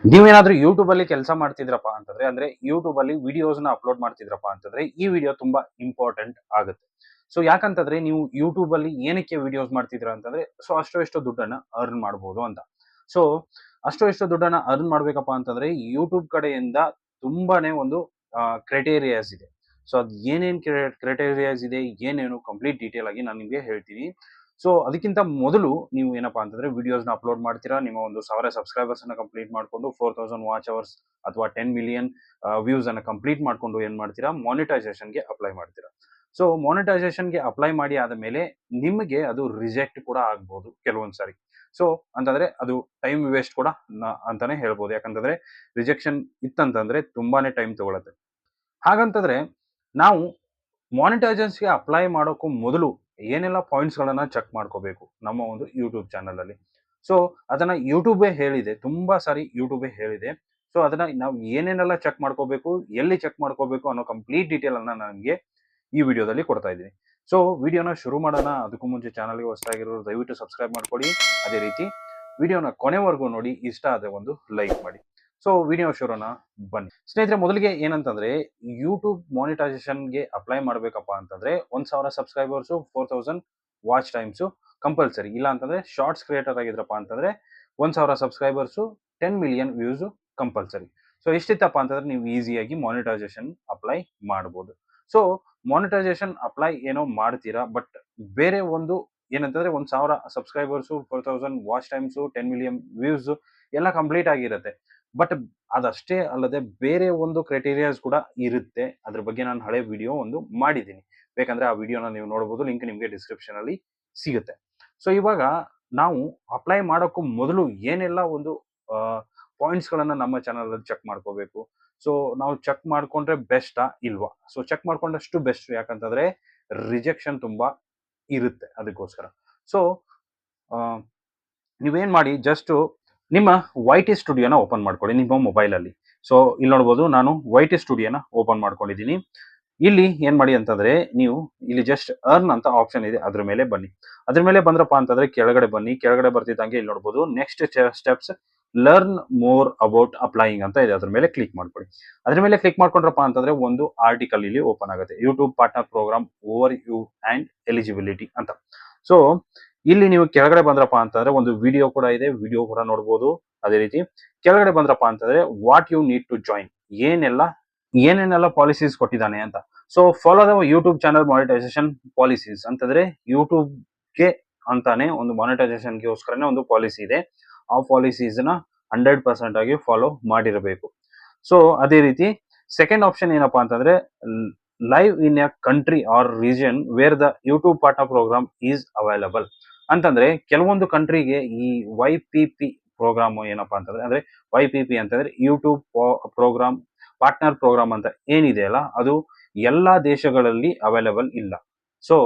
ನೀವೇನಾದ್ರೂ ಯೂಟ್ಯೂಬ್ ಅಲ್ಲಿ ಕೆಲಸ ಮಾಡ್ತಿದ್ರಪ್ಪ ಅಂತಂದ್ರೆ ಅಂದ್ರೆ ಯೂಟ್ಯೂಬ್ ಅಲ್ಲಿ ವಿಡಿಯೋಸ್ ನ ಅಪ್ಲೋಡ್ ಮಾಡ್ತಿದ್ರಪ್ಪ ಅಂತಂದ್ರೆ ಈ ವಿಡಿಯೋ ತುಂಬಾ ಇಂಪಾರ್ಟೆಂಟ್ ಆಗುತ್ತೆ. ಸೊ ಯಾಕಂತಂದ್ರೆ ನೀವು ಯೂಟ್ಯೂಬ್ ಅಲ್ಲಿ ಏನಕ್ಕೆ ವಿಡಿಯೋಸ್ ಮಾಡ್ತಿದ್ರ ಅಂತಂದ್ರೆ ಸೊ ಅಷ್ಟು ಎಷ್ಟು ದುಡ್ಡನ್ನ ಅರ್ನ್ ಮಾಡಬಹುದು ಅಂತ. ಸೊ ಅಷ್ಟು ಎಷ್ಟು ದುಡ್ಡನ್ನ ಅರ್ನ್ ಮಾಡ್ಬೇಕಪ್ಪ ಅಂತಂದ್ರೆ ಯೂಟ್ಯೂಬ್ ಕಡೆಯಿಂದ ತುಂಬಾನೇ ಒಂದು ಕ್ರೈಟೇರಿಯಾಸ್ ಇದೆ. ಸೊ ಅದ್ ಏನೇನ್ ಕ್ರೈಟೇರಿಯಾಸ್ ಇದೆ ಏನೇನು ಕಂಪ್ಲೀಟ್ ಡೀಟೇಲ್ ಆಗಿ ನಾನು ನಿಮ್ಗೆ ಹೇಳ್ತೀನಿ. ಸೊ ಅದಕ್ಕಿಂತ ಮೊದಲು ನೀವು ಏನಪ್ಪಾ ಅಂತಂದ್ರೆ ವಿಡಿಯೋಸ್ನ ಅಪ್ಲೋಡ್ ಮಾಡ್ತೀರಾ, ನಿಮ್ಮ ಒಂದು 1000 ಸಬ್ಸ್ಕ್ರೈಬರ್ಸ್ ಅನ್ನ ಕಂಪ್ಲೀಟ್ ಮಾಡ್ಕೊಂಡು 4000 ವಾಚ್ ಅವರ್ಸ್ ಅಥವಾ 10 ಮಿಲಿಯನ್ ವ್ಯೂಸ್ ಅನ್ನ ಕಂಪ್ಲೀಟ್ ಮಾಡ್ಕೊಂಡು ಏನ್ ಮಾಡ್ತೀರಾ, ಮಾನಿಟೈಸೇಷನ್ಗೆ ಅಪ್ಲೈ ಮಾಡ್ತೀರಾ. ಸೊ ಮಾನಿಟೈಸೇಷನ್ಗೆ ಅಪ್ಲೈ ಮಾಡಿ ಆದ ಮೇಲೆ ನಿಮಗೆ ಅದು ರಿಜೆಕ್ಟ್ ಕೂಡ ಆಗ್ಬಹುದು ಕೆಲವೊಂದ್ ಸಾರಿ. ಸೊ ಅಂತಂದ್ರೆ ಅದು ಟೈಮ್ ವೇಸ್ಟ್ ಕೂಡ ಅಂತಾನೆ ಹೇಳ್ಬೋದು. ಯಾಕಂತಂದ್ರೆ ರಿಜೆಕ್ಷನ್ ಇತ್ತಂತಂದ್ರೆ ತುಂಬಾನೇ ಟೈಮ್ ತಗೊಳತ್ತೆ. ಹಾಗಂತಂದ್ರೆ ನಾವು ಮಾನಿಟೈಸೇಷನ್ಗೆ ಅಪ್ಲೈ ಮಾಡೋಕ್ಕೂ ಮೊದಲು ಏನೆಲ್ಲ ಪಾಯಿಂಟ್ಸ್ ಗಳನ್ನ ಚೆಕ್ ಮಾಡ್ಕೋಬೇಕು ನಮ್ಮ ಒಂದು ಯೂಟ್ಯೂಬ್ ಚಾನಲ್ ಅಲ್ಲಿ. ಸೊ ಅದನ್ನ ಯೂಟ್ಯೂಬೇ ಹೇಳಿದೆ, ತುಂಬಾ ಸಾರಿ ಯೂಟ್ಯೂಬೇ ಹೇಳಿದೆ. ಸೊ ಅದನ್ನ ನಾವು ಏನೇನೆಲ್ಲ ಚೆಕ್ ಮಾಡ್ಕೋಬೇಕು, ಎಲ್ಲಿ ಚೆಕ್ ಮಾಡ್ಕೋಬೇಕು ಅನ್ನೋ ಕಂಪ್ಲೀಟ್ ಡೀಟೇಲ್ ಅನ್ನ ನನಗೆ ಈ ವಿಡಿಯೋದಲ್ಲಿ ಕೊಡ್ತಾ ಇದ್ದೀನಿ. ಸೊ ವಿಡಿಯೋನ ಶುರು ಮಾಡೋಣ. ಅದಕ್ಕೂ ಮುಂಚೆ ಚಾನಲ್ಗೆ ಹೊಸದಾಗಿರೋರು ದಯವಿಟ್ಟು ಸಬ್ಸ್ಕ್ರೈಬ್ ಮಾಡ್ಕೊಳ್ಳಿ. ಅದೇ ರೀತಿ ವಿಡಿಯೋನ ಕೊನೆವರೆಗೂ ನೋಡಿ, ಇಷ್ಟ ಆದ್ರೆ ಒಂದು ಲೈಕ್ ಮಾಡಿ. ಸೊ ವಿಡಿಯೋ ಶುರುನ ಬನ್ನಿ ಸ್ನೇಹಿತರೆ. ಮೊದಲಿಗೆ ಏನಂತಂದ್ರೆ ಯೂಟ್ಯೂಬ್ ಮಾನಿಟೈಸೇಷನ್ಗೆ ಅಪ್ಲೈ ಮಾಡ್ಬೇಕಪ್ಪ ಅಂತಂದ್ರೆ 1000 ಸಬ್ಸ್ಕ್ರೈಬರ್ಸ್ 4000 ವಾಚ್ ಟೈಮ್ಸ್ ಕಂಪಲ್ಸರಿ. ಇಲ್ಲ ಅಂತಂದ್ರೆ ಶಾರ್ಟ್ಸ್ ಕ್ರಿಯೇಟರ್ ಆಗಿದ್ರಪ್ಪ ಅಂತಂದ್ರೆ 1000 subscribers 10 million views compulsory. So ಇಷ್ಟಿತ್ತಪ್ಪ ಅಂತಂದ್ರೆ ನೀವು ಈಸಿಯಾಗಿ ಮಾನಿಟೈಸೇಷನ್ ಅಪ್ಲೈ ಮಾಡಬಹುದು. ಸೊ ಮಾನಿಟೈಸೇಷನ್ ಅಪ್ಲೈ ಏನೋ ಮಾಡ್ತೀರಾ, ಬಟ್ ಬೇರೆ ಒಂದು ಏನಂತಂದ್ರೆ 1000 subscribers 4000 watch times 10 million views ಎಲ್ಲ ಕಂಪ್ಲೀಟ್ ಆಗಿರುತ್ತೆ. ಬಟ್ ಅದಷ್ಟೇ ಅಲ್ಲದೆ ಬೇರೆ ಒಂದು ಕ್ರೈಟೀರಿಯಾಸ್ ಕೂಡ ಇರುತ್ತೆ. ಅದ್ರ ಬಗ್ಗೆ ನಾನು ಹಳೆ ವಿಡಿಯೋ ಒಂದು ಮಾಡಿದ್ದೀನಿ, ಬೇಕಂದ್ರೆ ಆ ವಿಡಿಯೋನ ನೀವು ನೋಡಬಹುದು. ಲಿಂಕ್ ನಿಮಗೆ ಡಿಸ್ಕ್ರಿಪ್ಷನ್ ಅಲ್ಲಿ ಸಿಗುತ್ತೆ. ಸೊ ಇವಾಗ ನಾವು ಅಪ್ಲೈ ಮಾಡೋಕ್ಕೂ ಮೊದಲು ಏನೆಲ್ಲ ಒಂದು ಪಾಯಿಂಟ್ಸ್ ಗಳನ್ನ ನಮ್ಮ ಚಾನಲ್ ಅಲ್ಲಿ ಚೆಕ್ ಮಾಡ್ಕೋಬೇಕು. ಸೊ ನಾವು ಚೆಕ್ ಮಾಡ್ಕೊಂಡ್ರೆ ಬೆಸ್ಟಾ ಇಲ್ವಾ? ಸೊ ಚೆಕ್ ಮಾಡ್ಕೊಂಡಷ್ಟು ಬೆಸ್ಟ್. ಯಾಕಂತಂದ್ರೆ ರಿಜೆಕ್ಷನ್ ತುಂಬಾ ಇರುತ್ತೆ ಅದಕ್ಕೋಸ್ಕರ. ಸೊ ನೀವೇನ್ ಮಾಡಿ, ಜಸ್ಟ್ ನಿಮ್ಮ ವೈಟಿ ಸ್ಟುಡಿಯೋನ ಓಪನ್ ಮಾಡ್ಕೊಳ್ಳಿ ನಿಮ್ಮ ಮೊಬೈಲ್ ಅಲ್ಲಿ. ಸೊ ಇಲ್ಲಿ ನೋಡಬಹುದು, ನಾನು ವೈಟಿ ಸ್ಟುಡಿಯೋನ ಓಪನ್ ಮಾಡ್ಕೊಂಡಿದ್ದೀನಿ. ಇಲ್ಲಿ ಏನ್ ಮಾಡಿ ಅಂತಂದ್ರೆ ನೀವು ಇಲ್ಲಿ ಜಸ್ಟ್ ಅರ್ನ್ ಅಂತ ಆಪ್ಷನ್ ಇದೆ, ಅದ್ರ ಮೇಲೆ ಬನ್ನಿ. ಅದ್ರ ಮೇಲೆ ಬಂದ್ರಪ್ಪ ಅಂತಂದ್ರೆ ಕೆಳಗಡೆ ಬನ್ನಿ. ಕೆಳಗಡೆ ಬರ್ತಿದ್ದಂಗೆ ಇಲ್ಲಿ ನೋಡಬಹುದು next steps learn more about applying ಅಂತ ಇದೆ. ಅದ್ರ ಮೇಲೆ ಕ್ಲಿಕ್ ಮಾಡ್ಕೊಳ್ಳಿ. ಅದ್ರ ಮೇಲೆ ಕ್ಲಿಕ್ ಮಾಡ್ಕೊಂಡ್ರಪ್ಪ ಅಂತಂದ್ರೆ ಒಂದು ಆರ್ಟಿಕಲ್ ಇಲ್ಲಿ ಓಪನ್ ಆಗುತ್ತೆ, YouTube partner program overview and eligibility ಅಂತ. ಸೊ ಇಲ್ಲಿ ನೀವು ಕೆಳಗಡೆ ಬಂದ್ರಪ್ಪ ಅಂತಂದ್ರೆ ಒಂದು ವಿಡಿಯೋ ಕೂಡ ಇದೆ, ವಿಡಿಯೋ ಕೂಡ ನೋಡಬಹುದು. ಅದೇ ರೀತಿ ಕೆಳಗಡೆ ಬಂದ್ರಪ್ಪ ಅಂತಂದ್ರೆ what you need to join, ಏನೇನೆಲ್ಲ ಪಾಲಿಸೀಸ್ ಕೊಟ್ಟಿದ್ದಾನೆ ಅಂತ. So follow the YouTube channel monetization policies ಅಂತಂದ್ರೆ ಯೂಟ್ಯೂಬ್ಗೆ ಅಂತಾನೆ ಒಂದು ಮಾನಿಟೈಸೇಷನ್ಗೋಸ್ಕರನೇ ಒಂದು ಪಾಲಿಸಿ ಇದೆ. ಆ ಪಾಲಿಸೀಸ್ ನ 100% ಆಗಿ ಫಾಲೋ ಮಾಡಿರಬೇಕು. ಸೊ ಅದೇ ರೀತಿ ಸೆಕೆಂಡ್ ಆಪ್ಷನ್ ಏನಪ್ಪಾ ಅಂತಂದ್ರೆ live in a country or region where the YouTube partner program is available ಅಂತಂದ್ರೆ ಕೆಲವೊಂದು ಕಂಟ್ರಿಗೆ ಈ YPP ಪ್ರೋಗ್ರಾಮ್ ಏನಪ್ಪಾ ಅಂತಂದ್ರೆ ಅಂದ್ರೆ YPP ಅಂತಂದ್ರೆ ಯೂಟ್ಯೂಬ್ ಪ್ರೋಗ್ರಾಮ್ ಪಾರ್ಟ್ನರ್ ಪ್ರೋಗ್ರಾಮ್ ಅಂತ ಏನಿದೆ ಅಲ್ಲ, ಅದು ಎಲ್ಲಾ ದೇಶಗಳಲ್ಲಿ ಅವೈಲಬಲ್ ಇಲ್ಲ. ಸೊ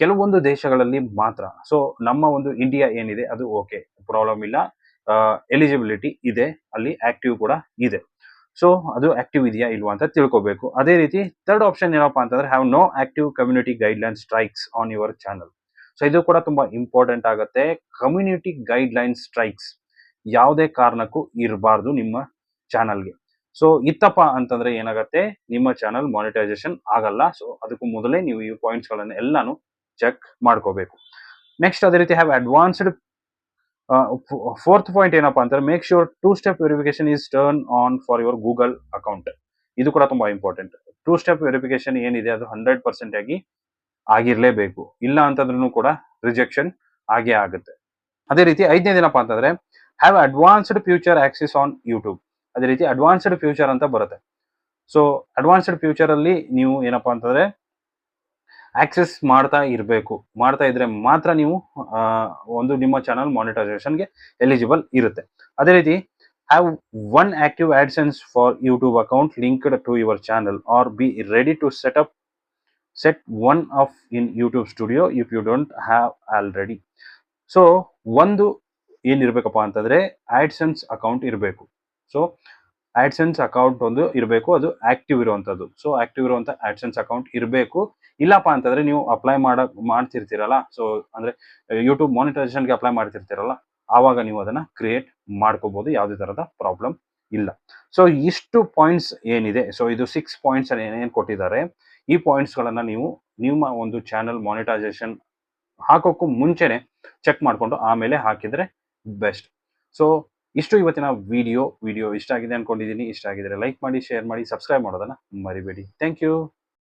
ಕೆಲವೊಂದು ದೇಶಗಳಲ್ಲಿ ಮಾತ್ರ. ಸೊ ನಮ್ಮ ಒಂದು ಇಂಡಿಯಾ ಏನಿದೆ ಅದು ಓಕೆ, ಪ್ರಾಬ್ಲಮ್ ಇಲ್ಲ, ಎಲಿಜಿಬಿಲಿಟಿ ಇದೆ, ಅಲ್ಲಿ ಆಕ್ಟಿವ್ ಕೂಡ ಇದೆ. ಸೊ ಅದು ಆಕ್ಟಿವ್ ಇದೆಯಾ ಇಲ್ವಾ ಅಂತ ತಿಳ್ಕೊಬೇಕು. ಅದೇ ರೀತಿ ಥರ್ಡ್ ಆಪ್ಷನ್ ಏನಪ್ಪಾ ಅಂತಂದ್ರೆ have no active community guideline strikes on your channel. So ಇದು ಕೂಡ ತುಂಬಾ ಇಂಪಾರ್ಟೆಂಟ್ ಆಗುತ್ತೆ. ಕಮ್ಯುನಿಟಿ ಗೈಡ್ಲೈನ್ ಸ್ಟ್ರೈಕ್ಸ್ ಯಾವುದೇ ಕಾರಣಕ್ಕೂ ಇರಬಾರ್ದು ನಿಮ್ಮ ಚಾನಲ್ಗೆ. ಸೊ ಇತ್ತಪ್ಪ ಅಂತಂದ್ರೆ ಏನಾಗತ್ತೆ, ನಿಮ್ಮ ಚಾನಲ್ ಮಾನಿಟೈಸೇಷನ್ ಆಗಲ್ಲ. ಸೊ ಅದಕ್ಕೂ ಮೊದಲೇ ನೀವು ಈ ಪಾಯಿಂಟ್ಸ್ ಗಳನ್ನ ಎಲ್ಲಾನು ಚೆಕ್ ಮಾಡ್ಕೋಬೇಕು. ನೆಕ್ಸ್ಟ್ ಅದೇ ರೀತಿ ಹ್ಯಾವ್ ಅಡ್ವಾನ್ಸ್ಡ್ ಫೋರ್ತ್ ಪಾಯಿಂಟ್ ಏನಪ್ಪಾ ಅಂತಂದ್ರೆ make sure 2-step verification is turn on for your Google account. ಇದು ಕೂಡ ತುಂಬಾ ಇಂಪಾರ್ಟೆಂಟ್. 2-step ವೆರಿಫಿಕೇಶನ್ ಏನಿದೆ ಅದು 100% ಆಗಿ ಆಗಿರ್ಲೇಬೇಕು. ಇಲ್ಲ ಅಂತಂದ್ರೂ ಕೂಡ ರಿಜೆಕ್ಷನ್ ಆಗೇ ಆಗುತ್ತೆ. ಅದೇ ರೀತಿ ಐದನೇದೇನಪ್ಪಾ ಅಂತಂದ್ರೆ have advanced future access on YouTube. ಅದೇ ರೀತಿ ಅಡ್ವಾನ್ಸ್ಡ್ ಫ್ಯೂಚರ್ ಅಂತ ಬರುತ್ತೆ. ಸೊ ಅಡ್ವಾನ್ಸ್ಡ್ ಫ್ಯೂಚರ್ ಅಲ್ಲಿ ನೀವು ಏನಪ್ಪಾ ಅಂತಂದ್ರೆ ಆಕ್ಸೆಸ್ ಮಾಡ್ತಾ ಇದ್ರೆ ಮಾತ್ರ ನೀವು ಒಂದು ನಿಮ್ಮ ಚಾನಲ್ ಮಾನಿಟೈಸೇಷನ್ಗೆ ಎಲಿಜಿಬಲ್ ಇರುತ್ತೆ. ಅದೇ ರೀತಿ have one active AdSense for YouTube account linked to your channel or be ready to set one up in YouTube studio if you don't have already. So ಒಂದು ಏನಿರ್ಬೇಕಪ್ಪ ಅಂತಂದ್ರೆ ಆಡ್ಸೆನ್ಸ್ ಅಕೌಂಟ್ ಇರಬೇಕು. So AdSense account ಒಂದು ಇರಬೇಕು, ಅದು active ಇರುವಂತದ್ದು. So active ಇರುವಂತ AdSense account ಇರಬೇಕು. ಇಲ್ಲಪ್ಪ ಅಂತಂದ್ರೆ ನೀವು ಅಪ್ಲೈ ಮಾಡ್ತಿರ್ತೀರಲ್ಲ, ಸೊ ಅಂದ್ರೆ ಯೂಟ್ಯೂಬ್ ಮಾನಿಟೈಸೇಷನ್ಗೆ ಅಪ್ಲೈ ಮಾಡ್ತಿರ್ತೀರಲ್ಲ, ಆವಾಗ ನೀವು ಅದನ್ನ ಕ್ರಿಯೇಟ್ ಮಾಡ್ಕೋಬಹುದು, ಯಾವುದೇ ತರದ ಪ್ರಾಬ್ಲಮ್ ಇಲ್ಲ. ಸೊ ಇಷ್ಟು ಪಾಯಿಂಟ್ಸ್ ಏನಿದೆ, ಸೊ ಇದು 6 ಪಾಯಿಂಟ್ಸ್ ಏನೇನು ಕೊಟ್ಟಿದ್ದಾರೆ, ಈ ಪಾಯಿಂಟ್ಸ್ ಗಳನ್ನ ನೀವು ನಿಮ್ಮ ಒಂದು ಚಾನಲ್ ಮಾನಿಟೈಸೇಷನ್ ಹಾಕೋಕ್ಕೂ ಮುಂಚೆನೆ ಚೆಕ್ ಮಾಡ್ಕೊಂಡು ಆಮೇಲೆ ಹಾಕಿದ್ರೆ ಬೆಸ್ಟ್. ಸೊ ಇಷ್ಟು ಇವತ್ತಿನ ವಿಡಿಯೋ ಇಷ್ಟ ಆಗಿದೆ ಅನ್ಕೊಂಡಿದ್ದೀನಿ. ಇಷ್ಟ ಆಗಿದ್ರೆ ಲೈಕ್ ಮಾಡಿ, ಶೇರ್ ಮಾಡಿ, ಸಬ್ಸ್ಕ್ರೈಬ್ ಮಾಡೋದನ್ನ ಮರಿಬೇಡಿ. Thank you.